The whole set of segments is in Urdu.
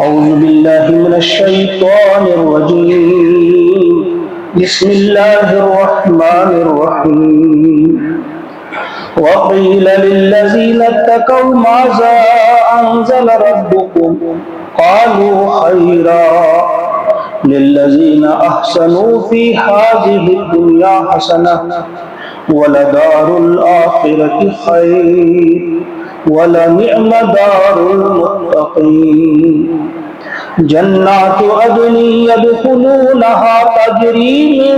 أعوذ بالله من الشيطان الرجيم. بسم الله الرحمن الرحيم. وقيل للذين اتقوا ماذا أنزل ربكم قالوا خيرا للذين أحسنوا في هذه الدنيا حسنة ولدار الآخرة خير ولنعم دار المتقين. جنات عدن يدخلونها تجري من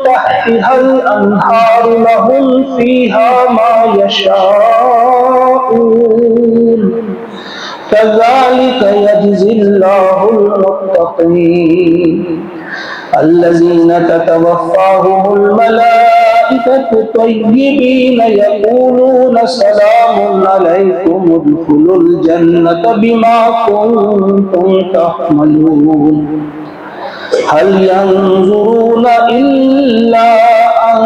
تحتها الأنهار لهم فيها ما يشاءون كذلك يجزي الله المتقين. الذين تتوفاهم الملائكة طيبين يقولون سلام عليكم ادخلوا الجنة بما كنتم تعملون. هل ينظرون إلا أن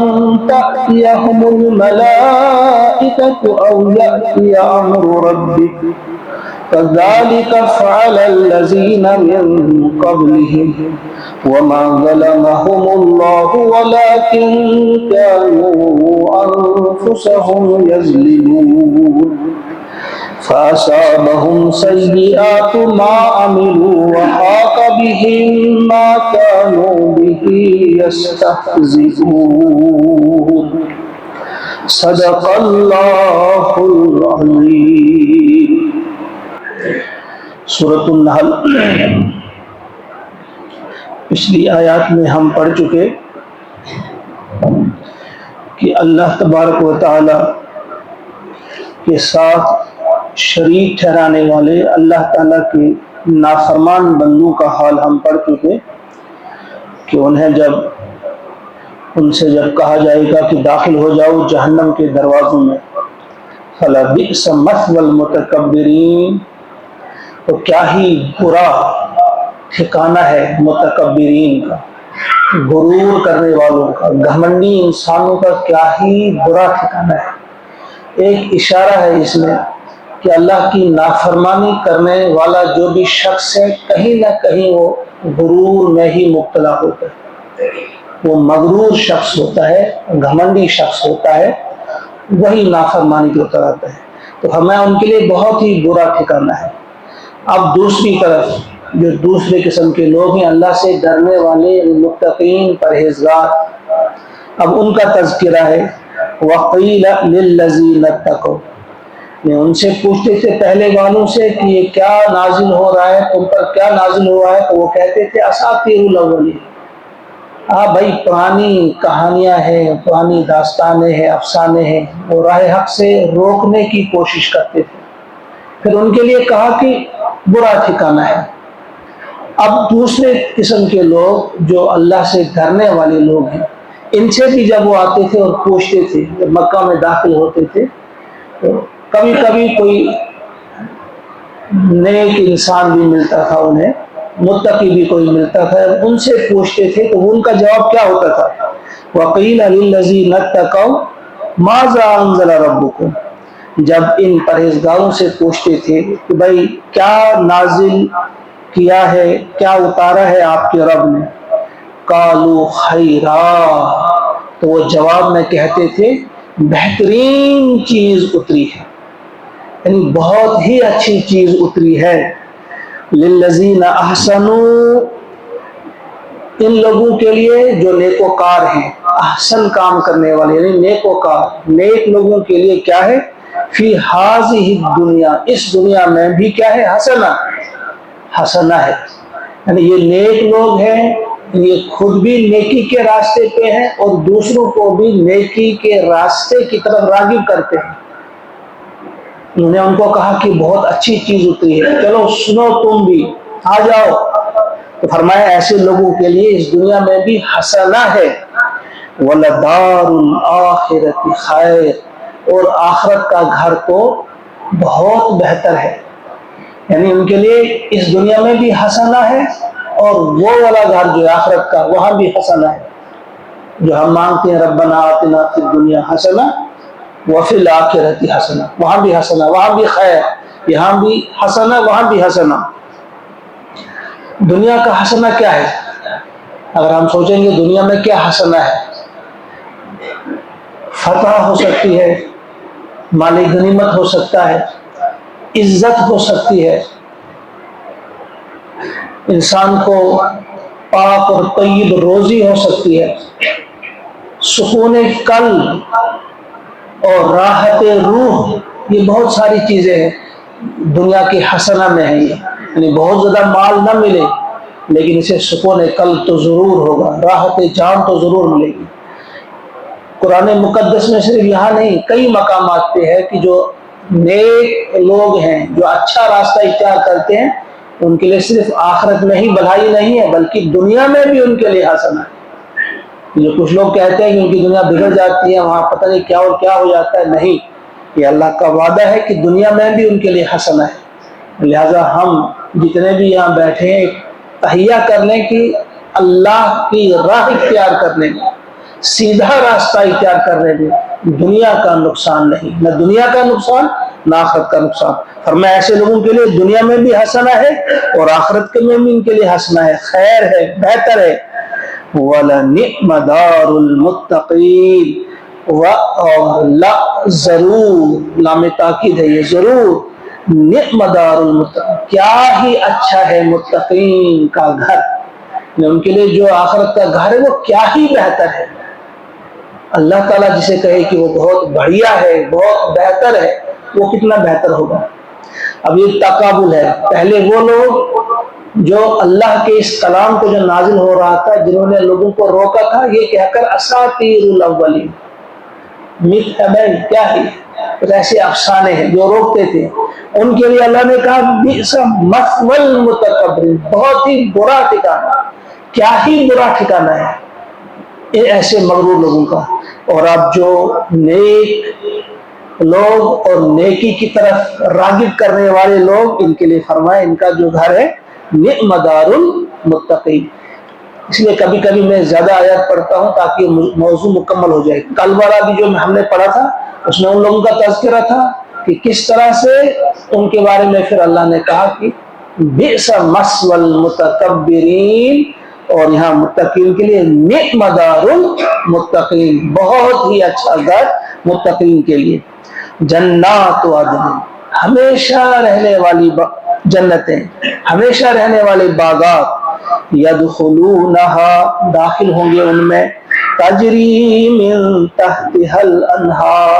تأتيهم الملائكة أو يأتي أمر ربك كذلك فعل الذين من قبلهم وما ظلمهم الله ولكن كانوا أنفسهم يظلمون. فأصابهم سيئات ما عملوا وحاق بهم ما كانوا به يستهزئون. صدق اللہ العظیم. سورۃ النحل پچھلی آیات میں ہم پڑھ چکے کہ اللہ تبارک و تعالی کے ساتھ شریک ٹھہرانے والے اللہ تعالیٰ کے نافرمان بندوں کا حال ہم پڑھ چکے کہ انہیں ان سے جب کہا جائے گا کہ داخل ہو جاؤ جہنم کے دروازوں میں فَلَبِئْسَ مَثْوَى الْمُتَكَبِّرِينَ، تو کیا ہی برا ٹھکانہ ہے متکبرین کا، غرور کرنے والوں کا، گھمنڈی انسانوں کا کیا ہی برا ٹھکانہ ہے. ایک اشارہ ہے اس میں کہ اللہ کی نافرمانی کرنے والا جو بھی شخص ہے کہیں نہ کہیں وہ غرور میں ہی مبتلا ہوتا ہے، وہ مغرور شخص ہوتا ہے، گھمنڈی شخص ہوتا ہے، وہی نافرمانی کو اتراتا ہے. تو ہمیں ان کے لیے بہت ہی برا ٹھکانہ ہے. اب دوسری طرف جو دوسرے قسم کے لوگ ہیں اللہ سے ڈرنے والے متقین پرہیزگار، اب ان کا تذکرہ ہے. وَقِيلَ لِلَّذِينَ اتَّقَوْا، ان سے پوچھتے تھے پہلے والوں سے کہ یہ کیا نازل ہو رہا ہے، تم پر کیا نازل ہوا ہے، تو وہ کہتے تھے اساطیر الاولین. بھائی پرانی کہانیاں ہیں، پرانی داستانیں ہیں، افسانے ہیں، وہ راہ حق سے روکنے کی کوشش کرتے تھے. پھر ان کے لیے کہا کہ برا ٹھکانہ ہے. اب دوسرے قسم کے لوگ جو اللہ سے ڈرنے والے لوگ ہیں، ان سے بھی جب وہ آتے تھے اور پوچھتے تھے، جب مکہ میں داخل ہوتے تھے تو کبھی کبھی کوئی نیک انسان بھی ملتا تھا، انہیں متقی بھی کوئی ملتا تھا، ان سے پوچھتے تھے تو ان کا جواب کیا ہوتا تھا؟ وَقِيلَ لِلَّذِينَ اتَّقَوْا مَاذَا أَنزَلَ رَبُّكُمْ. جب ان پرہیزگاروں سے پوچھتے تھے کہ بھائی کیا نازل کیا ہے، کیا اتارا ہے آپ کے رب نے، قَالُوا خَيْرًا، تو وہ جواب میں کہتے تھے بہترین چیز اتری ہے، یعنی بہت ہی اچھی چیز اتری ہے. لِلَّذِينَ أَحْسَنُوا، ان لوگوں کے لیے جو نیکوکار ہیں، احسن کام کرنے والے یعنی نیکوکار، نیک لوگوں کے لیے کیا ہے؟ فی ہذہ الدنیا، اس دنیا میں بھی کیا ہے؟ حسنہ، حسنہ ہے. یعنی یہ نیک لوگ ہیں، یہ خود بھی نیکی کے راستے پہ ہیں اور دوسروں کو بھی نیکی کے راستے کی طرف راغب کرتے ہیں. انہوں نے ان کو کہا کہ بہت اچھی چیز اتری ہے، چلو سنو تم بھی، آ جاؤ. تو فرمایا ایسے لوگوں کے لیے اس دنیا میں بھی حسنہ ہے. وَلَدَارُ الْآخِرَةِ خَيْرٌ، اور آخرت کا گھر تو بہت بہتر ہے. یعنی ان کے لیے اس دنیا میں بھی حسنہ ہے اور وہ والا گھر جو آخرت کا وہاں بھی حسنہ ہے. جو ہم مانگتے ہیں ربنا آتنا فی الدنیا حسنہ وفی الآخرۃ حسنہ، وہاں بھی حسنہ، وہاں بھی خیر، یہاں بھی حسنہ، وہاں بھی حسنہ. دنیا کا حسنہ کیا ہے؟ اگر ہم سوچیں گے دنیا میں کیا حسنہ ہے، فتح ہو سکتی ہے، مالی غنیمت ہو سکتا ہے، عزت ہو سکتی ہے، انسان کو پاک اور طیب روزی ہو سکتی ہے، سکون قلب اور راحت روح، یہ بہت ساری چیزیں ہیں دنیا کی حسنہ میں ہیں یہ، یعنی بہت زیادہ مال نہ ملے لیکن اسے سکون قلب تو ضرور ہوگا، راحت جان تو ضرور ملے گی۔ قرآن مقدس میں صرف یہاں نہیں، کئی مقامات پہ ہے کہ جو نیک لوگ ہیں، جو اچھا راستہ اختیار کرتے ہیں، ان کے لیے صرف آخرت میں ہی بھلائی نہیں ہے بلکہ دنیا میں بھی ان کے لیے حسنہ ہے۔ جو کچھ لوگ کہتے ہیں کہ ان کی دنیا بگڑ جاتی ہے، وہاں پتہ نہیں کیا اور کیا ہو جاتا ہے، نہیں، یہ اللہ کا وعدہ ہے کہ دنیا میں بھی ان کے لیے حسنہ ہے۔ لہذا ہم جتنے بھی یہاں بیٹھے ہیں تہیہ کر لیں کہ اللہ کی راہ اختیار کرنے میں، سیدھا راستہ اختیار کرنے میں دنیا کا نقصان نہیں، نہ دنیا کا نقصان نہ آخرت کا نقصان۔ فرمایا ایسے لوگوں کے لیے دنیا میں بھی حسنہ ہے اور آخرت میں بھی ان کے لیے حسنہ ہے، خیر ہے، بہتر ہے۔ وَلَنِعْمَ دَارُ الْمُتَّقِينَ، اور لا ضرور، لام تاکید ہے یہ، ضرور، نعم دار المتقین، کیا ہی اچھا ہے متقین کا گھر، ان کے لیے جو آخرت کا گھر ہے وہ کیا ہی بہتر ہے۔ اللہ تعالیٰ جسے کہے کہ وہ بہت بڑھیا ہے، بہت بہتر ہے، وہ کتنا بہتر ہوگا۔ اب یہ تقابل ہے، پہلے وہ لوگ جو اللہ کے اس کلام کو جو نازل ہو رہا تھا، جنہوں نے لوگوں کو روکا تھا یہ کہہ کر اساطیر الاولین، مت ہے بھائی، کیا ہے کچھ ایسے افسانے ہیں، جو روکتے تھے ان کے لیے اللہ نے کہا بئس مثوی المتکبرین، بہت ہی برا ٹھکانہ، کیا ہی برا ٹھکانہ ہے یہ ایسے مغرور لوگوں کا۔ اور اب جو نیک لوگ اور نیکی کی طرف راغب کرنے والے لوگ، ان کے لیے فرمائے ان کا جو گھر ہے نعم دار المتقین۔ اس لیے کبھی کبھی میں زیادہ آیات پڑھتا ہوں تاکہ موضوع مکمل ہو جائے۔ کل والا بھی جو ہم نے پڑھا تھا اس میں ان لوگوں کا تذکرہ تھا کہ کس طرح سے ان کے بارے میں پھر اللہ نے کہا کہ بئس مثوی المتکبرین، اور یہاں متقین کے لیے نعم دار المتقین، بہت ہی اچھا گھر متقین کے لیے۔ جنات عدن، ہمیشہ رہنے والی جنتیں، ہمیشہ رہنے والے باغات، یدخلونہا، داخل ہوں گے ان میں، تجری من تحتہا الانہار،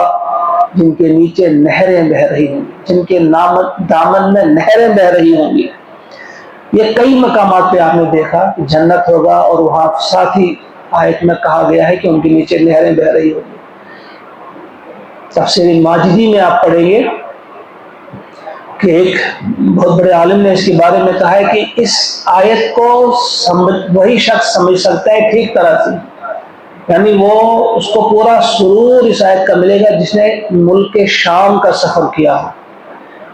جن کے نیچے نہریں بہہ رہی ہوں گی، جن کے دامن میں نہریں بہہ رہی ہوں گی۔ یہ کئی مقامات پہ آپ نے دیکھا کہ جنت ہوگا اور وہاں ساتھ ہی آیت میں کہا گیا ہے کہ ان کے نیچے نہریں بہہ رہی ہوں گی۔ تفسیر ماجدی میں آپ پڑھیں گے کہ ایک بہت بڑے عالم نے اس کے بارے میں کہا ہے کہ اس آیت کو وہی شخص سمجھ سکتا ہے ٹھیک طرح سے، یعنی وہ اس کو پورا سرور اس آیت کا ملے گا جس نے ملک شام کا سفر کیا ہو،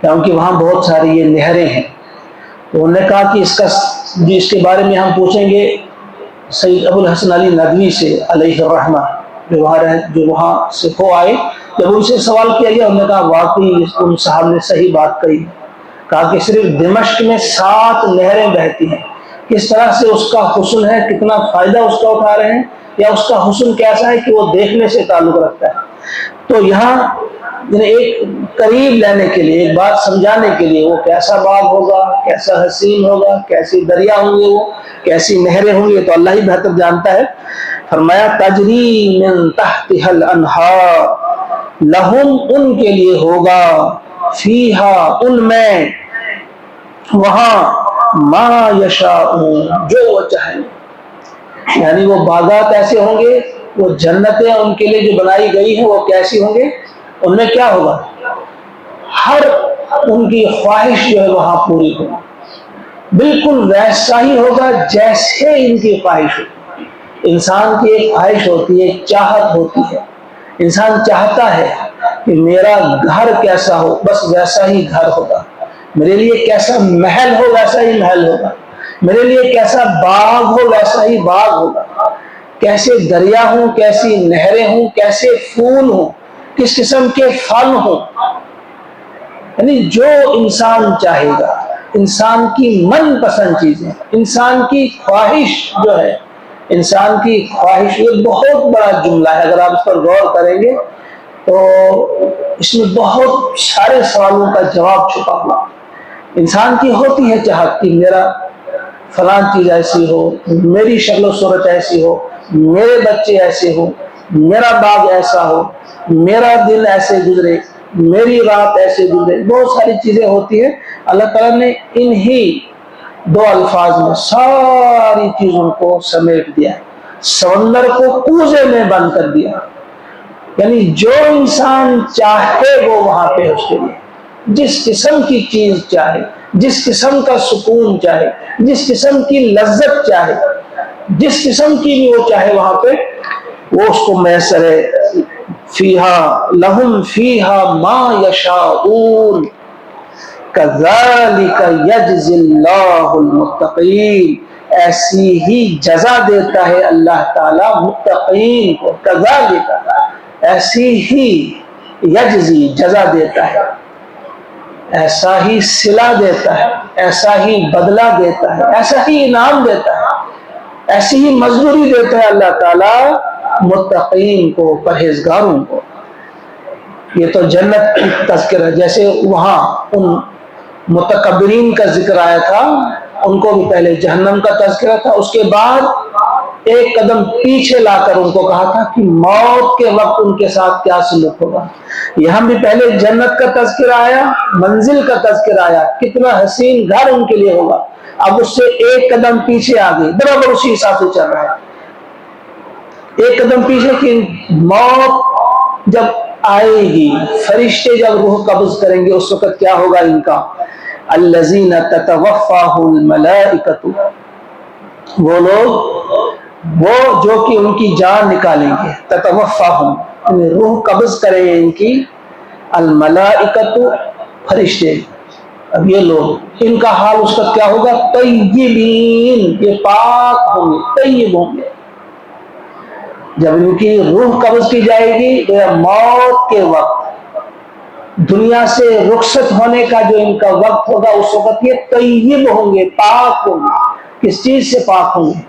کیونکہ وہاں بہت ساری یہ نہریں ہیں۔ تو انہوں نے کہا کہ اس کے بارے میں ہم پوچھیں گے سید ابو الحسن علی ندوی سے علیہ الرحمہ، جو وہاں سے ہو آئے، جب ان سے سوال کیا گیا انہوں نے کہا واقعی ان صاحب نے صحیح بات کہی، کہا کہ صرف دمشق میں 7 نہریں بہتی ہیں، کس طرح سے اس کا حسن ہے، کتنا فائدہ اس کا اٹھا رہے ہیں، یا اس کا حسن کیسا ہے کہ وہ دیکھنے سے تعلق رکھتا ہے۔ تو یہاں ایک قریب لینے کے لیے، ایک بات سمجھانے کے لیے، وہ کیسا باغ ہوگا، کیسا حسین ہوگا، کیسی دریا ہوں گے، وہ کیسی نہریں ہوں گی، تو اللہ ہی بہتر جانتا ہے۔ فرمایا تجری من تحتها الانہار، لہم، ان کے لیے ہوگا، فیہا، ان میں، وہاں، ما یشاءون، جو وہ چاہیں، یعنی وہ باغات ایسے ہوں گے، وہ جنتیں ان کے لیے جو بنائی گئی ہیں وہ کیسی ہوں گے، ان میں کیا ہوگا، ہر ان کی خواہش جو ہے وہاں پوری ہوگی، بالکل ویسا ہی ہوگا جیسے ان کی خواہش ہوگی۔ انسان کی ایک خواہش ہوتی ہے، ایک چاہت ہوتی ہے، انسان چاہتا ہے کہ میرا گھر کیسا ہو، بس ویسا ہی گھر ہوگا، میرے لیے کیسا محل ہو ویسا ہی محل ہوگا، میرے لیے کیسا باغ ہو ویسا ہی باغ ہوگا، کیسے دریا ہوں، کیسی نہریں ہوں، کیسے پھول ہوں، کس قسم کے پھل ہوں، یعنی جو انسان چاہے گا، انسان کی من پسند چیزیں، انسان کی خواہش جو ہے، انسان کی خواہش، یہ بہت بڑا جملہ ہے، اگر آپ اس پر غور کریں گے تو اس میں بہت سارے سوالوں کا جواب چھپا ہوا۔ انسان کی ہوتی ہے چاہت کہ میرا فلاں چیز ایسی ہو، میری شکل و صورت ایسی ہو، میرے بچے ایسے ہو، میرا باغ ایسا ہو، میرا دن ایسے گزرے، میری رات ایسے گزرے، بہت ساری چیزیں ہوتی ہیں۔ اللہ تعالیٰ نے انہی دو الفاظ میں ساری چیزوں کو سمیٹ دیا ہے، سمندر کو کوزے میں بند کر دیا، یعنی جو انسان چاہے وہ وہاں پہ اس کے لیے جس قسم کی چیز چاہے، جس قسم کا سکون چاہے، جس قسم کی لذت چاہے، جس قسم کی بھی وہ چاہے وہاں پہ وہ اس کو میسر ہے۔ فیہا لہم فیہا ما یشاؤون کذالک یجزی اللہ المتقین، ایسی ہی جزا دیتا ہے اللہ تعالیٰ متقین کو، کذالک ایسی ہی، یجزی جزا دیتا ہے، ایسا ہی صلہ دیتا ہے، ایسا ہی بدلہ دیتا ہے، ایسا ہی انعام دیتا ہے، ایسی ہی مزدوری دیتا ہے اللہ تعالیٰ متقین کو، پرہیزگاروں کو۔ یہ تو جنت کی تذکرہ، جیسے وہاں ان متکبرین کا ذکر آیا تھا، ان کو بھی پہلے جہنم کا تذکرہ تھا، اس کے بعد ایک قدم پیچھے لا کر ان کو کہا تھا کہ موت کے وقت ان کے ساتھ کیا سلوک ہوگا۔ یہاں بھی پہلے جنت کا تذکرہ آیا، منزل کا تذکرہ آیا، کتنا حسین گھر ان کے لیے ہوگا، اب اس سے ایک قدم پیچھے آ گئی، برابر اسی حساب سے چل رہا ہے۔ ایک قدم پیچھے کہ موت جب آئے گی، فرشتے جب روح قبض کریں گے، اس وقت کیا ہوگا ان کا؟ الذین تتوفاہم الملائکۃ، وہ لوگ وہ جو کہ ان کی جان نکالیں گے، تتوفاہم روح قبض کریں گے ان کی، الملائکۃ فرشتے۔ اب یہ لوگ، ان کا حال اس وقت کیا ہوگا؟ طیبین، یہ پاک ہوں گے، طیب ہوں گے۔ جب ان کی روح قبض کی جائے گی تو موت کے وقت، دنیا سے رخصت ہونے کا جو ان کا وقت ہوگا، اس وقت یہ طیب ہوں گے، پاک ہوں گے۔ کس چیز سے پاک ہوں گے؟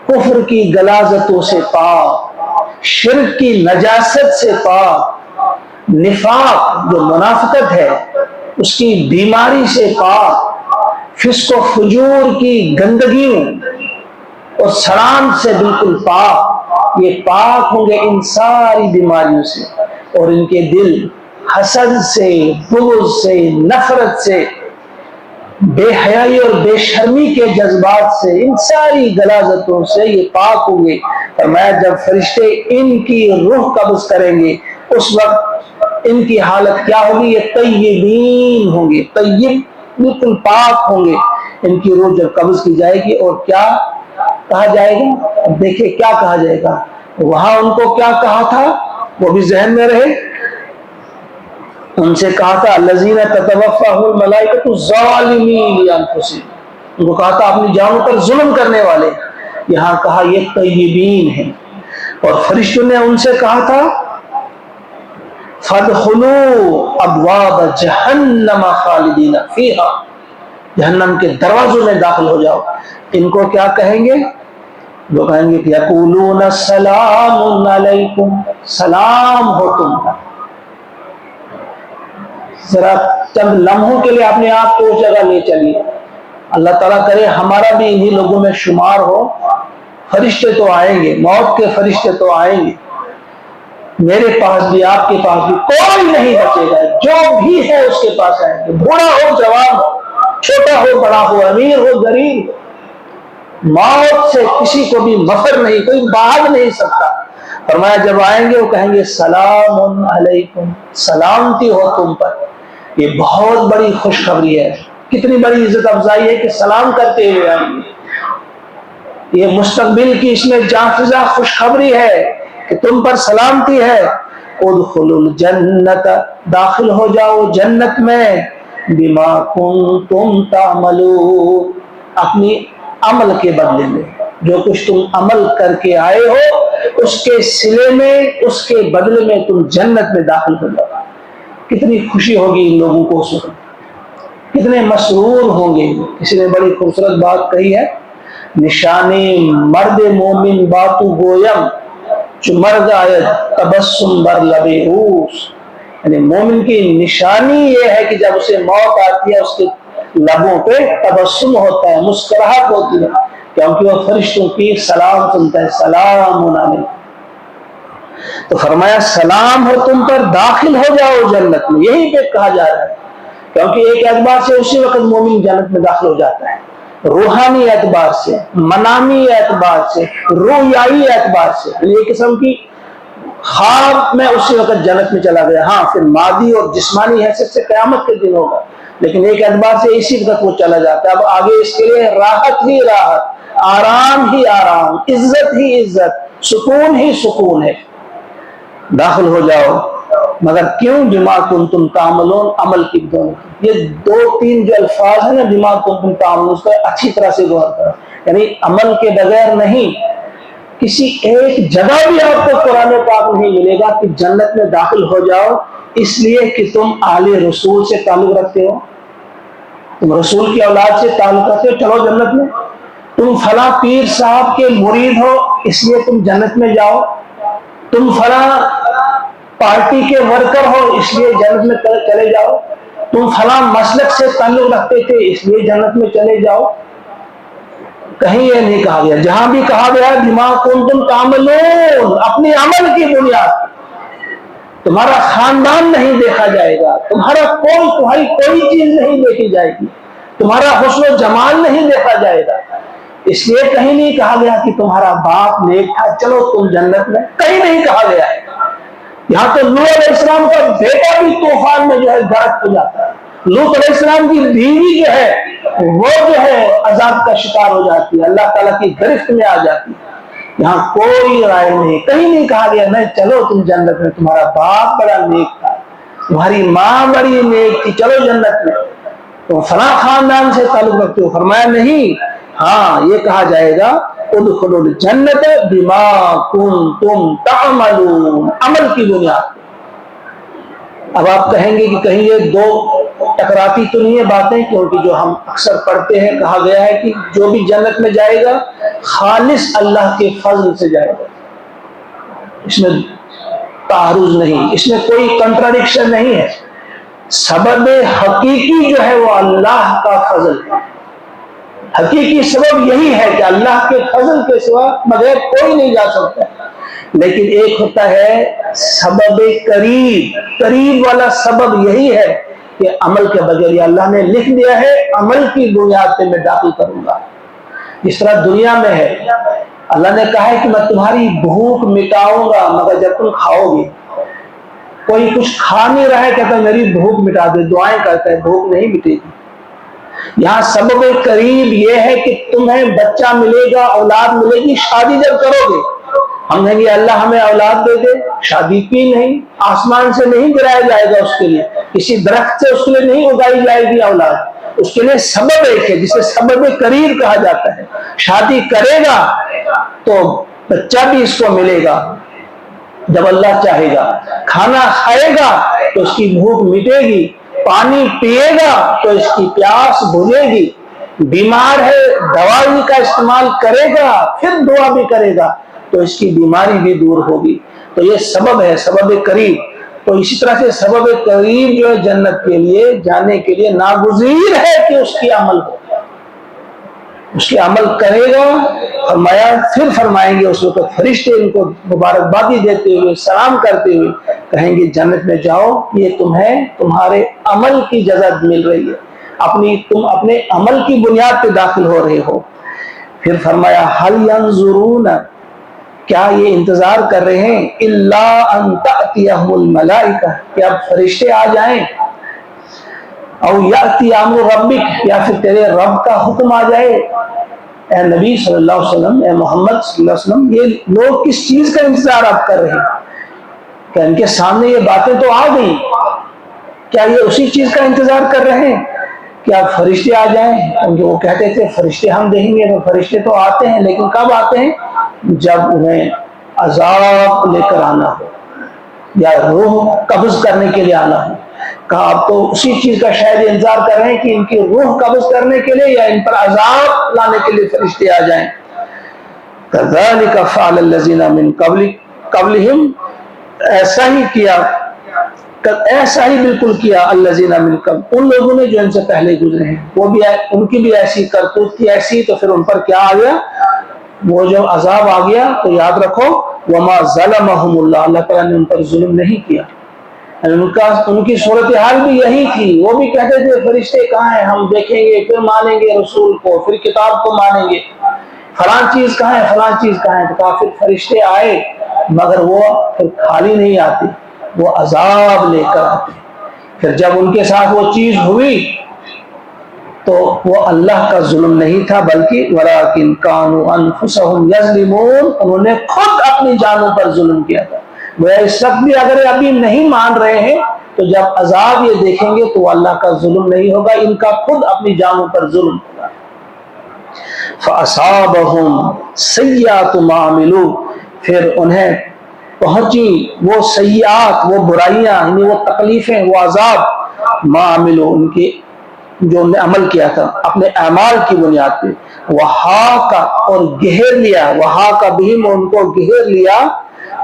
کفر کی غلاظتوں سے پاک، شرک کی نجاست سے پاک، نفاق جو منافقت ہے اس کی بیماری سے پاک، فسق و فجور کی گندگیوں اور سران سے بالکل پاک، یہ پاک ہوں گے ان ساری بیماریوں سے۔ اور ان کے دل حسد سے، بغض سے، نفرت سے، بے حیائی اور بے شرمی کے جذبات سے، ان ساری غلاظتوں سے یہ پاک ہوں گے۔ فرمایا جب فرشتے ان کی روح قبض کریں گے اس وقت ان کی حالت کیا ہوگی؟ یہ طیبین ہوں گے، طیب بالکل پاک ہوں گے۔ ان کی روح جب قبض کی جائے گی اور کیا کہا جائے گا؟ دیکھیں کیا کہا جائے گا وہاں، ان کو کیا کہا تھا وہ بھی ذہن میں رہے۔ ان سے کہا تھا الذین تتوفاہم الملائکۃ ظالمی انفسہم، ان کو کہا تھا اپنی جانوں پر ظلم کرنے والے، یہاں کہا یہ طیبین ہیں۔ اور فرشتوں نے ان سے کہا تھا فادخلوا ابواب جہنم خالدین فیہا، جہنم کے دروازوں میں داخل ہو جاؤ۔ ان کو کیا کہیں گے؟ وہ کہیں گے کہ یقولون سلام علیکم، سلام ہو تم پر۔ ذرا چند لمحوں کے لیے اپنے آپ کو اس جگہ لے چلیے، اللہ تعالیٰ کرے ہمارا بھی انہی لوگوں میں شمار ہو۔ فرشتے تو آئیں گے، موت کے فرشتے تو آئیں گے، میرے پاس بھی، آپ کے پاس بھی، کوئی نہیں بچے گا، جو بھی ہے اس کے پاس آئیں گے، بوڑھا ہو جوان ہو، چھوٹا ہو بڑا ہو، امیر ہو غریب ہو، موت سے کسی کو بھی مفر نہیں، کوئی بھاگ نہیں سکتا۔ فرمایا جب آئیں گے وہ کہیں گے سلام علیکم، سلامتی ہو تم پر۔ یہ بہت بڑی خوشخبری ہے، کتنی بڑی عزت افزائی ہے کہ سلام کرتے ہوئے آئیں گے۔ یہ مستقبل کی اس میں جاں فضا خوشخبری ہے کہ تم پر سلامتی ہے۔ ادخلوا الجنت، داخل ہو جاؤ جنت میں، بما کنتم تعملون، اپنی عمل کے بدلے میں، جو کچھ تم عمل کر کے آئے ہو اس کے صلے میں، اس کے بدلے میں تم جنت میں داخل ہو جاؤ۔ کتنی خوشی ہوگی ان لوگوں کو اس وقت۔ کتنے مسرور ہوں گے. کسی نے بڑی خوبصورت بات کہی ہے، نشانی مرد مومن باتو گویم چو مرد آیت تبسم بر لبے اوس. یعنی مومن کی نشانی یہ ہے کہ جب اسے موت آتی ہے اس کے لبوں پہ تبسم ہوتا ہے، مسکراہٹ ہوتی ہے، کیونکہ وہ فرشتوں کی سلام سنتا ہے، سلام علیکم. تو فرمایا سلام ہو تم پر، داخل ہو جاؤ جنت میں. یہی پہ کہا جا رہا ہے، کیونکہ ایک اعتبار سے اسی وقت مومن جنت میں داخل ہو جاتا ہے، روحانی اعتبار سے، منامی اعتبار سے، رویائی اعتبار سے. یعنی ایک قسم کی خواب میں اسی وقت جنت میں چلا گیا. ہاں پھر مادی اور جسمانی حیثیت سے قیامت کے دن ہوگا، لیکن ایک اعتبار سے اسی وقت وہ چلا جاتا ہے. اب آگے اس کے لیے راحت ہی راحت، آرام ہی آرام، عزت ہی عزت، سکون ہی سکون ہے. داخل ہو جاؤ، مگر کیوں؟ بما کنتم تعملون، عمل کی دونوں. یہ دو تین جو الفاظ ہیں نا، بما کنتم تعملون، اس کا اچھی طرح سے غور کرو. یعنی عمل کے بغیر نہیں، کسی ایک جگہ بھی آپ کو قرآن پاک نہیں ملے گا کہ جنت میں داخل ہو جاؤ اس لیے کہ تم آل رسول سے تعلق رکھتے ہو، تم رسول کی اولاد سے تعلق رکھتے ہو، چلو جنت میں. تم فلاں پیر صاحب کے مرید ہو اس لیے تم جنت میں جاؤ. تم فلاں پارٹی کے ورکر ہو اس لیے جنت میں چلے جاؤ. تم فلاں مسلک سے تعلق رکھتے تھے اس لیے جنت میں چلے جاؤ. کہیں یہ نہیں کہا گیا. جہاں بھی کہا گیا بما کنتم تعملون، اپنی عمل کی بنیاد. تمہارا خاندان نہیں دیکھا جائے گا، تمہاری کوئی چیز نہیں دیکھی جائے گی، تمہارا حسن و جمال نہیں دیکھا جائے گا. اس لیے کہیں نہیں کہا گیا کہ تمہارا باپ نیک تھا چلو تم جنت میں، کہیں نہیں کہا گیا. یہاں تو لوط علیہ السلام کا بیٹا بھی طوفان میں جو ہے غرق ہو جاتا ہے، لوط علیہ السلام کی بیوی جو ہے وہ جو ہے عذاب کا شکار ہو جاتی ہے، اللہ تعالیٰ کی گرفت میں آ جاتی ہے. یہاں کوئی رائے نہیں، کہیں نہیں کہا گیا نہیں چلو تم جنت میں، تمہارا باپ بڑا نیک تھا، تمہاری ماں بڑی نیک تھی، چلو جنت میں، تو فلاں خاندان سے تعلق رکھتے ہو. فرمایا نہیں، ہاں یہ کہا جائے گا ادخلوا الجنت بما کنتم تعملون، عمل کی بنیاد. اب آپ کہیں گے کہ کہیں یہ دو ٹکراتی تو نہیں ہے باتیں، کیونکہ جو ہم اکثر پڑھتے ہیں کہا گیا ہے کہ جو بھی جنت میں جائے گا خالص اللہ کے فضل سے جائے گا. اس میں تعارض نہیں، اس میں کوئی کنٹراڈکشن نہیں ہے. سبب حقیقی جو ہے وہ اللہ کا فضل ہے. حقیقی سبب یہی ہے کہ اللہ کے فضل کے سوا بغیر کوئی نہیں جا سکتا. لیکن ایک ہوتا ہے سبب قریب والا سبب یہی ہے کہ عمل کے بغیر یہ اللہ نے لکھ دیا ہے عمل کی بنیاد پہ میں داخل کروں گا. جس طرح دنیا میں ہے، اللہ نے کہا ہے کہ میں تمہاری بھوک مٹاؤں گا مگر جب تم کھاؤ گے. کوئی کچھ کھا نہیں رہا ہے کہتا میری بھوک مٹا دے، دعائیں کرتا ہے، بھوک نہیں مٹے گی. یہاں سبب قریب یہ ہے کہ تمہیں بچہ ملے گا، اولاد ملے گی. شادی جب کرو گے ہم کہیں گے اللہ ہمیں اولاد دے دے، شادی کی نہیں، آسمان سے نہیں گرایا جائے گا اس کے لیے، کسی درخت سے اس کے لیے نہیں اگائی جائے گی اولاد. اس کے لیے سبب ایک ہے جسے سبب قریب کہا جاتا ہے. شادی کرے گا تو بچہ بھی اس کو ملے گا جب اللہ چاہے گا. کھانا کھائے گا تو اس کی بھوک مٹے گی، پانی پیے گا تو اس کی پیاس بجھے گی. بیمار ہے دوائی کا استعمال کرے گا پھر دعا بھی کرے گا تو اس کی بیماری بھی دور ہوگی. تو یہ سبب ہے، سبب قریب. تو اسی طرح سے سبب قریب جو ہے جنت کے لیے جانے کے لیے ناگزیر ہے کہ اس کی عمل ہو، اس کے عمل کرے گا. فرمایا پھر فرمائیں گے اس وقت فرشتے ان کو مبارکبادی دیتے ہوئے سلام کرتے ہوئے کہیں گے جنت میں جاؤ، یہ تمہیں تمہارے عمل کی جزا مل رہی ہے، تم اپنے عمل کی بنیاد پہ داخل ہو رہے ہو. پھر فرمایا هل ينظرون، کیا یہ انتظار کر رہے ہیں الا ان تأتيهم الملائکہ، کہ اب فرشتے آ جائیں، او یأتی امر ربک، یا پھر تیرے رب کا حکم آ جائے. اے نبی صلی اللہ علیہ وسلم، اے محمد صلی اللہ علیہ وسلم، یہ لوگ کس چیز کا انتظار آپ کر رہے ہیں؟ کہ ان کے سامنے یہ باتیں تو آ گئی، کیا یہ اسی چیز کا انتظار کر رہے ہیں کہ آپ فرشتے آ جائیں؟ کیونکہ وہ کہتے تھے فرشتے ہم دیکھیں گے، تو فرشتے تو آتے ہیں لیکن کب آتے ہیں؟ جب انہیں عذاب لے کر آنا ہو یا روح قبض کرنے کے لیے آنا ہو. کہا آپ تو اسی چیز کا شاید انتظار کر رہے ہیں کہ ان کی روح قبض کرنے کے لیے یا ان پر عذاب لانے کے لیے فرشتے آ جائیں. كذلك فعل الذين من قبلهم، ایسا ہی کیا، ایسا ہی بالکل کیا الذین من قبل، ان لوگوں نے جو ان سے پہلے گزرے ہیں، وہ بھی ان کی بھی ایسی کرتوت تھی ایسی، تو پھر ان پر کیا آ گیا، وہ جو عذاب آ گیا. تو یاد رکھو وما ظلمهم اللہ، اللہ تعالیٰ نے ان پر ظلم نہیں کیا. ان کی صورتحال بھی یہی تھی. وہ بھی کہتے تھے فرشتے کہاں ہیں، ہم دیکھیں گے پھر مانیں گے رسول کو، پھر کتاب کو مانیں گے، فلاں چیز کہاں ہے، فلاں چیز کہاں ہے. تو کہا پھر فرشتے آئے مگر وہ پھر خالی نہیں آتے، وہ عذاب لے کر آتے. پھر جب ان کے ساتھ وہ چیز ہوئی تو وہ اللہ کا ظلم نہیں تھا، بلکہ وَلَٰكِنْ كَانُوا أَنفُسَهُمْ يَظْلِمُونَ، انہوں نے خود اپنی جانوں پر ظلم کیا تھا. وہ اس وقت بھی اگر ابھی نہیں مان رہے ہیں تو جب عذاب یہ دیکھیں گے تو وہ اللہ کا ظلم نہیں ہوگا، ان کا خود اپنی جانوں پر ظلم ہوگا. فَأَصَابَهُمْ سَيِّئَاتُ مَا عَمِلُوا، پھر انہیں پہنچی وہ سیئات، وہ برائیاں، یعنی وہ تکلیفیں، وہ عذاب، ما عملوا، ان کی جو انہیں عمل کیا تھا اپنے اعمال کی بنیاد پہ. وحاقا، اور گھیر لیا، وحاقا بہم، ان کو گھیر لیا،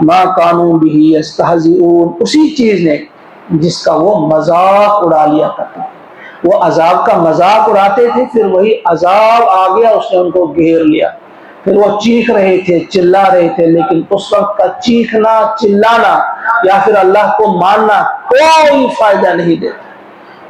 ما کانوا بہ یستہزئون، اسی چیز نے جس کا وہ مذاق اڑا لیا کرتے. وہ عذاب کا مذاق اڑاتے تھے، پھر وہی عذاب آ گیا، اس نے ان کو گھیر لیا. پھر وہ چیخ رہے تھے، چلا رہے تھے، لیکن اس وقت کا چیخنا، چلانا یا پھر اللہ کو ماننا کوئی فائدہ نہیں دیتا.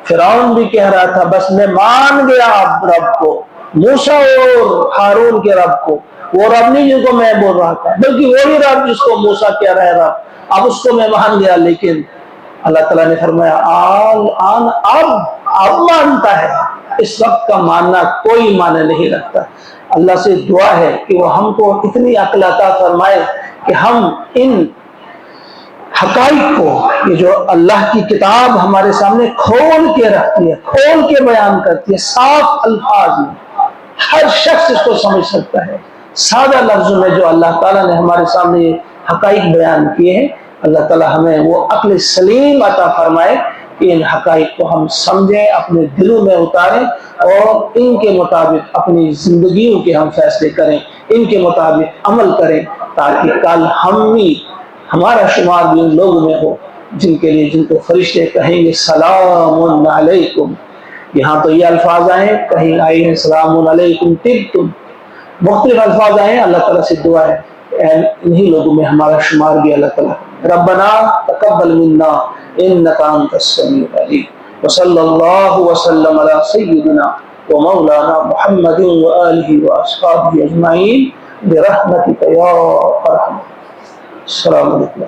فرعون بھی کہہ رہا تھا بس میں مان گیا رب کو، موسیٰ اور ہارون کے رب کو، وہ رب نہیں جن کو میں بول رہا تھا، بلکہ وہی رب جس کو موسیٰ کہہ رہا ہے رب، اب اس کو میں مان گیا. لیکن اللہ تعالیٰ نے فرمایا اب مانتا ہے. اس وقت کا ماننا کوئی معنی نہیں رکھتا. اللہ سے دعا ہے کہ وہ ہم کو اتنی عقل عطا فرمائے کہ ہم ان حقائق کو، یہ جو اللہ کی کتاب ہمارے سامنے کھول کے رکھتی ہے، کھول کے بیان کرتی ہے صاف الفاظ میں، ہر شخص اس کو سمجھ سکتا ہے، سادہ لفظوں میں جو اللہ تعالیٰ نے ہمارے سامنے یہ حقائق بیان کیے ہیں. اللہ تعالیٰ ہمیں وہ عقل سلیم عطا فرمائے کہ ان حقائق کو ہم سمجھیں، اپنے دلوں میں اتاریں اور ان کے مطابق اپنی زندگیوں کے ہم فیصلے کریں، ان کے مطابق عمل کریں، تاکہ کل ہمارا شمار بھی ان لوگوں میں ہو جن کے لیے، جن کو فرشتے کہیں گے سلام علیکم. یہاں تو یہ الفاظ آئے، کہیں آئے ہیں سلام علیکم طبتم، مختلف الفاظ آئے ہیں. اللہ تعالیٰ سے دعا ہے انہی لوگوں میں ہمارا شمار بھی اللہ تعالیٰ. ربنا تقبل منا انك انت السميع العليم، وصلى الله وسلم على سيدنا ومولانا محمد وآله وأصحابه أجمعين برحمتك يا أرحم. السلام علیکم.